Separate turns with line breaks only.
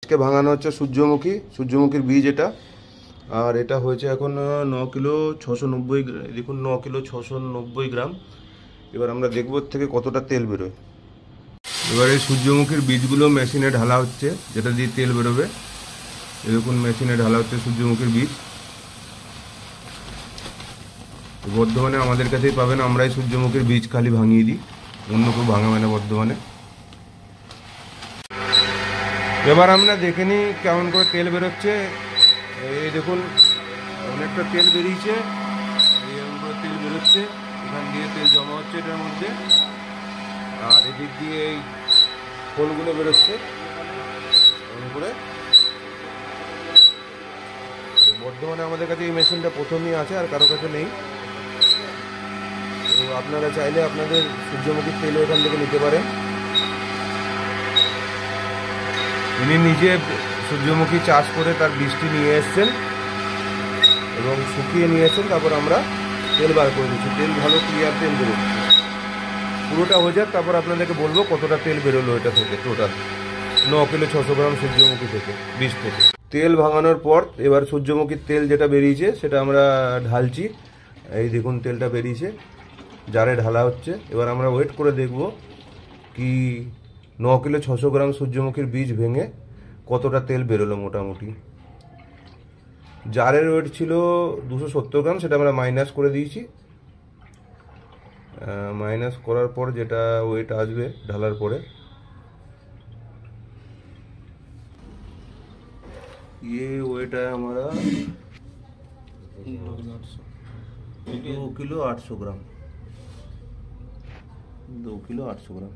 আজকে ভাঙানো হচ্ছে সূর্যমুখীর বীজ এটা। আর এটা হয়েছে এখন 9 কিলো 690 দেখুন 9 কিলো 690 গ্রাম। এবার আমরা দেখবো থেকে কতটা তেল বেরোয়। এবার এই সূর্যমুখীর বীজগুলো মেশিনে ঢালা হচ্ছে, যেটা দিয়ে তেল বেরোবে। এরকম মেশিনে ঢালা হচ্ছে সূর্যমুখীর বীজ। বর্ধমানে আমাদের কাছেই পাবেন, আমরাই সূর্যমুখীর বীজ খালি ভাঙিয়ে দিই, অন্য কেউ ভাঙাবে না বর্ধমানে। এবার আমরা দেখে নিই কেমন করে তেল বেরোচ্ছে। এই দেখুন অনেকটা তেল বেরিয়েছে, এরকম করে তেল বেরোচ্ছে, এখান দিয়ে তেল জমা হচ্ছে এটার মধ্যে। আর এদিক দিয়ে এই খোলগুলো বেরোচ্ছে এরকম করে। বর্ধমানে আমাদের কাছে এই মেশিনটা প্রথমেই আছে, আর কারো কাছে নেই। তো আপনারা চাইলে আপনাদের সূর্যমুখীর তেলও এখান থেকে নিতে পারেন। ইনি নিজে সূর্যমুখী চাষ করে তার বীজটি নিয়ে এসছেন এবং শুকিয়ে নিয়ে এসছেন, তারপর আমরা তেল বার করে দিচ্ছি। তেল ভালো ক্লিয়ার তেল বেরোচ্ছে। পুরোটা হয়ে যাক, তারপর আপনাদেরকে বলবো কতটা তেল বেরোলো এটা থেকে। টোটাল 9 কিলো 600 গ্রাম সূর্যমুখী থেকে, বীজ থেকে। তেল ভাঙানোর পর এবার সূর্যমুখীর তেল যেটা বেরিয়েছে সেটা আমরা ঢালছি। এই দেখুন তেলটা বেরিয়েছে, জারে ঢালা হচ্ছে। এবার আমরা ওয়েট করে দেখব কি 9 কিলো 600 গ্রাম সূর্যমুখীর বীজ ভেঙে কতটা তেল বেরোলো মোটামুটি। জারের ওয়েট ছিল 270 গ্রাম, সেটা আমরা মাইনাস করে দিয়েছি। মাইনাস করার পর যেটা ওয়েট আসবে ঢালার পরে, ওয়েট है हमारा 2 किलो 800 ग्राम। 2 किलो 800 ग्राम।